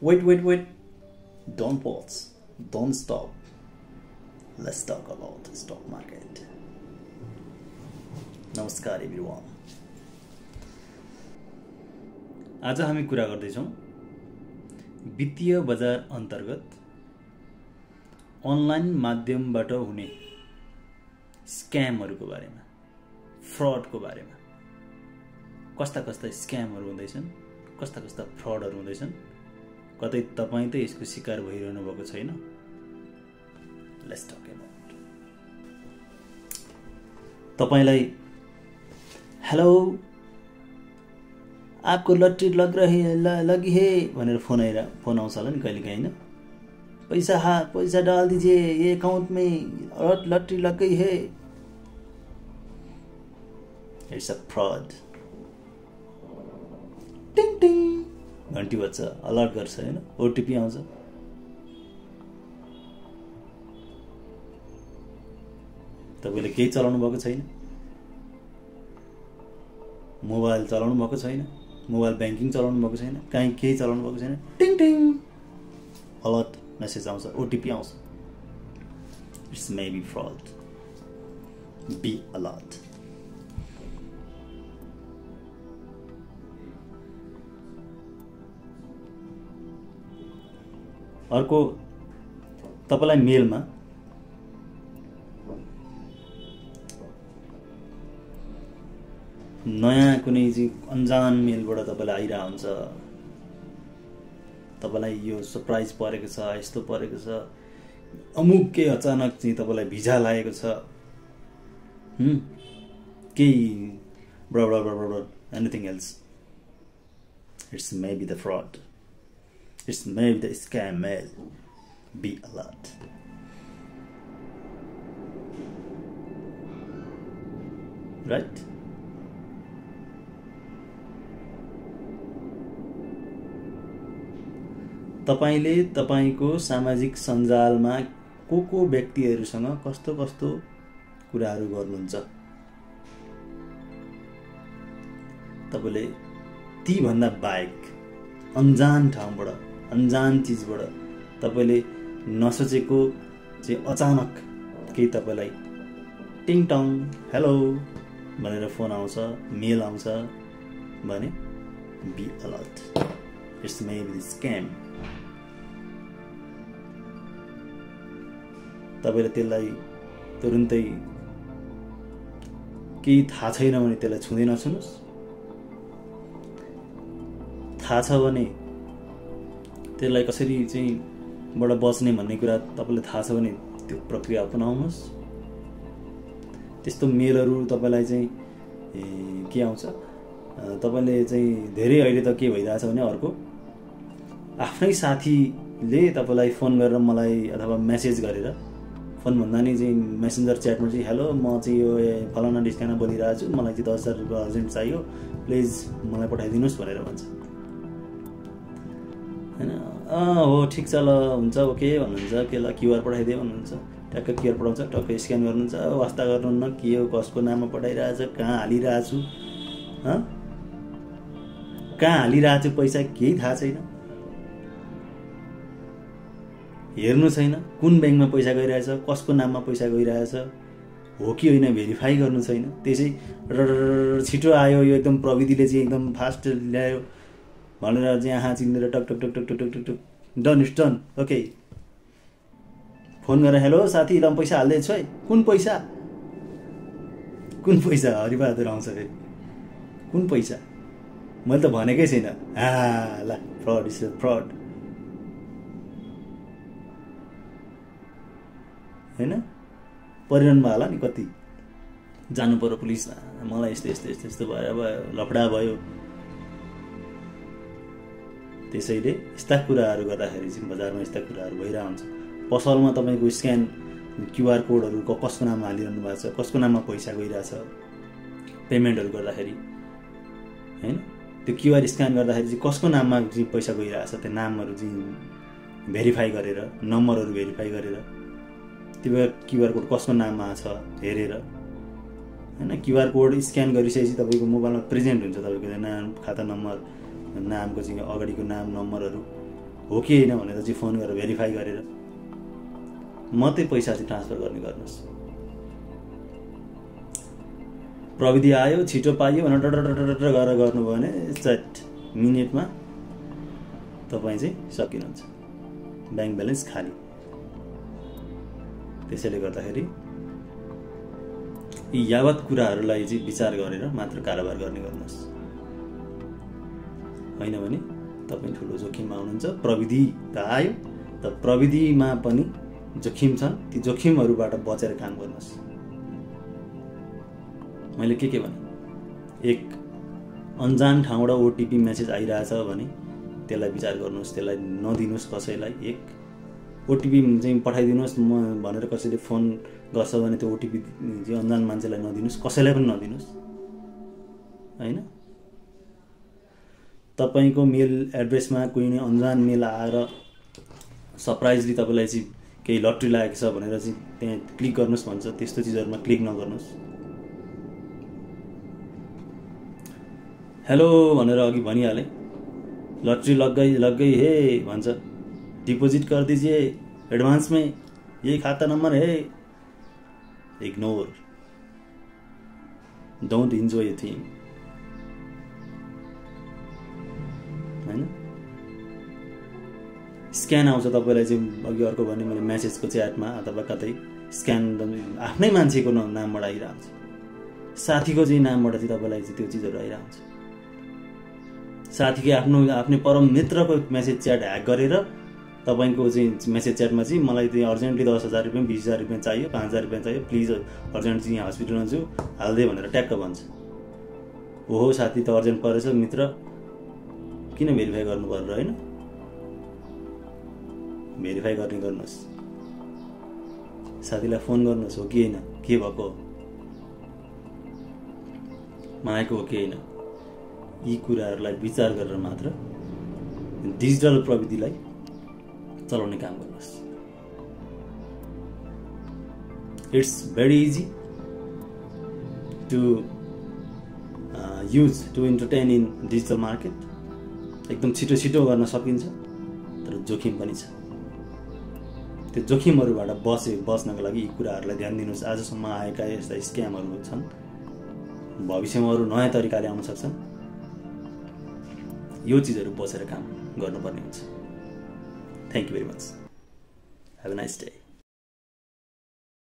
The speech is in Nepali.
Wait. Don't pause. Don't stop. Let's talk about the stock market. नमस्कार एभ्रिवान. आज हामी कुरा गर्दैछौँ वित्तीय बजार अन्तर्गत अनलाइन माध्यमबाट हुने स्क्यामहरुको बारेमा, फ्रडको बारेमा. कस्ता स्क्यामहरु हुँदैछन्, कस्ता फ्रडहरु हुँदैछन्. कतै तपाई त यसको शिकार भइरहनु भएको छैन. Let's talk about. तपाईलाई हेलो आपको लटरी लगी है भनेर फोन आउँछ होला नि कहिलेकाहीँ हैन. पैसा डाल दीजिए, ये अकाउंट में लटरी लग गई है. It's a fraud. टिङ टिङ घन्टी बज्छ, अलर्ट गर्छ हैन, ओटीपी आउँछ. तपाईले केही चलाउनु भएको छैन, मोबाइल चलाउनु भएको छैन, मोबाइल बैंकिङ चलाउनु भएको छैन, कहीँ केही चलाउनु भएको छैन. टिङ टिङ अलर्ट मेसेज आउँछ, ओटीपी आउँछ. It's maybe fraud. Be alert. अर्को तपाईलाई मेलमा नयाँ कुनै चाहिँ अनजान मेलबाट तपाईलाई आइरा हुन्छ. तपाईलाई यो सरप्राइज परेको छ, यस्तो परेको छ, अमुक के अचानक चाहिँ तपाईलाई भिजा लागेको छ. केही blah anything else. It's maybe the fraud. It's maybe the scam mail. Be alert. Right? तपाईले तपाईको सामाजिक सञ्जालमा को व्यक्तिहरुसँग कस्तो कुराहरु गर्नुहुन्छ. तपाईले ती भन्दा बाहेक अनजान ठाउँबाट, अनजान चीजबाट तपाईले नसोचेको चाहिँ अचानक केही तपाईलाई टिङ टङ हेलो भनेर फोन आउँछ, मेल आउँछ भने be alert. It's maybe scam. तपाईले त्यसलाई तुरुन्तै केही थाहा छैन भने त्यसलाई छुँदै नछुनुस्. थाहा छ भने त्यसलाई कसरी चाहिँ बाट बच्ने भन्ने कुरा तपाईलाई थाहा छ भने त्यो प्रक्रिया अपनाउनुस्. त्यस्तो मेलहरु तपाईलाई चाहिँ के आउँछ, तपाईले चाहिँ धेरै अहिले त के भइराछ भने अर्को आफ्नै साथीले तपाईलाई फोन गरेर मलाई अथवा मेसेज गरेर, फोन भन्दा नि चाहिँ मेसेन्जर च्याटमा चाहिँ हेलो म चाहिँ यो फलाना डिस्काना बोलिरहेको छु, मलाई चाहिँ 10,000 रुपैयाँ अर्जेन्ट चाहियो, प्लिज मलाई पठाइदिनुस् भनेर भन्छ हैन. हो ठीक छ ल, हुन्छ ओके भन्नुहुन्छ. के ल क्यूआर पठाइदिए भन्नुहुन्छ. ट्याक्क क्यूआर पठाउँछ, टक्क स्क्यान गर्नुहुन्छ. वास्ता गर्नुहुन्न, के हो कसको नाममा पठाइरहेछ, कहाँ हालिरहेको छु, कहाँ हालिरहेको छु पैसा केही थाहा छैन, हेर्नु छैन. कुन बैंकमा पैसा गइरहेछ, कसको नाममा पैसा गइरहेछ, हो कि होइन भेरिफाई गर्नु छैन. त्यसै छिटो आयो, यो एकदम प्रविधिले चाहिँ एकदम फास्ट ल्यायो भनेर चाहिँ आहा चिनेर टक टक टक टक टक टक टक done. It's done. Okay. Phone गरेर हेलो साथी ल पैसा हाल्दैछु है. कुन पैसा हरिबहादुर आउँछ फेरि. कुन पैसा मैले त भनेकै छैन. ल फ्रड. इज फ्रड हैन. परिरहनु होला नि कति जानु पर्यो पुलिसमा, मलाई यस्तो भयो, लफडा भयो. त्यसैले यस्ता कुराहरु गर्दाखेरि चाहिँ बजारमा यस्ता कुराहरु भइरा हुन्छ. पसलमा तपाईको स्क्यान क्यूआर कोडहरु कसको नाममा हालिरहनु भएको छ, कसको नाममा पैसा गइराछ, पेमेन्टहरु गर्दाखेरि हैन. त्यो क्यूआर स्क्यान गर्दाखेरि चाहिँ कसको नाममा चाहिँ पैसा गइराछ, त्यो नामहरु चाहिँ भेरिफाई गरेर, नम्बरहरु भेरिफाई गरेर, त्यो क्यूआर कोड कसको नाममा छ हेरेर हैन. क्यूआर कोड स्क्यान गरिसकेपछि तपाईको मोबाइलमा प्रेजेन्ट हुन्छ तपाईको नाम, खाता नम्बर, नामको चाहिँ अगाडिको नाम, नम्बरहरु हो कि होइन भनेर चाहिँ फोन गरेर भेरिफाई गरेर मात्रै पैसा चाहिँ ट्रान्सफर गर्ने गर्नुहोस्। प्रविधि आयो छिटो पाइयो भनेर डडडडडड गरेर गर्नुभयो भने चट मिनेटमा तपाईँ चाहिँ सकिनुहुन्छ, ब्याङ्क ब्यालेन्स खाली। त्यसैले गर्दाखेरि यी यावत कुराहरूलाई चाहिँ विचार गरेर मात्र कारोबार गर्ने गर्नुहोस्, होइन भने तपाईँ ठुलो जोखिममा हुनुहुन्छ। प्रविधि त आयो त प्रविधिमा पनि जोखिम छन्, ती जोखिमहरूबाट बचेर काम गर्नुहोस्। मैले के भने एक अन्जान ठाउँबाट ओटिपी मेसेज आइरहेछ भने त्यसलाई विचार गर्नुहोस्, त्यसलाई नदिनुहोस् कसैलाई। एक ओटिपी चाहिँ पठाइदिनुहोस् म भनेर कसैले फोन गर्छ भने त्यो ओटिपी चाहिँ अन्जान मान्छेलाई नदिनुहोस्, कसैलाई पनि नदिनुहोस्, होइन। तपाईँको मेल एड्रेसमा कुनै अन्जान मेल आएर सरप्राइजली तपाईँलाई चाहिँ केही लट्री लागेको छ भनेर चाहिँ त्यहाँ क्लिक गर्नुहोस् भन्छ, त्यस्तो चिजहरूमा क्लिक नगर्नुहोस्। हेलो भनेर अघि भनिहालेँ, लट्री लग गई हे भन्छ, डिपोजिट कर दीजिए एडवांस में, यही खाता नंबर है। Ignore, don't enjoy A thing, होइन। स्क्यान आउँछ तपाईँलाई चाहिँ अघि अर्को भने मैले मेसेजको च्याटमा अथवा कतै स्क्यान आफ्नै मान्छेको नामबाट आइरहन्छ, साथीको चाहिँ नामबाट चाहिँ तपाईँलाई चाहिँ त्यो चिजहरू आइरहन्छ। साथीको आफ्नै परम मित्रको मेसेज च्याट ह्याक गरेर तपाईँको चाहिँ मेसेज च्याटमा चाहिँ मलाई चाहिँ अर्जेन्टली 10,000 रुपियाँ 20,000 रुपियाँ चाहियो, 5,000 रुपियाँ चाहियो, प्लिज अर्जेन्ट चाहिँ यहाँ हस्पिटलमा छु हाल्दै भनेर ट्याक्क भन्छ। ओहो साथी त अर्जेन्ट परेछ, मित्र किन भेरिफाई गर्नु पर्यो, होइन। भेरिफाई गर्ने गर्नुहोस्, साथीलाई फोन गर्नुहोस् हो कि होइन, के भएको मागेको हो कि होइन। यी कुराहरूलाई विचार गरेर मात्र डिजिटल प्रविधिलाई चलाउने काम गर्नुहोस्। It's very easy to use to entertain in digital market. एकदम छिटो छिटो गर्न सकिन्छ, तर जोखिम पनि छ। त्यो जोखिमहरूबाट बच्नको लागि यी कुराहरूलाई ध्यान दिनुहोस्। आजसम्म आएका यस्ता स्क्यामहरू छन्, भविष्यमा अरू नयाँ तरिकाले आउन सक्छन्। यो चिजहरू बसेर काम गर्नुपर्ने हुन्छ। Thank you very much. Have a nice day.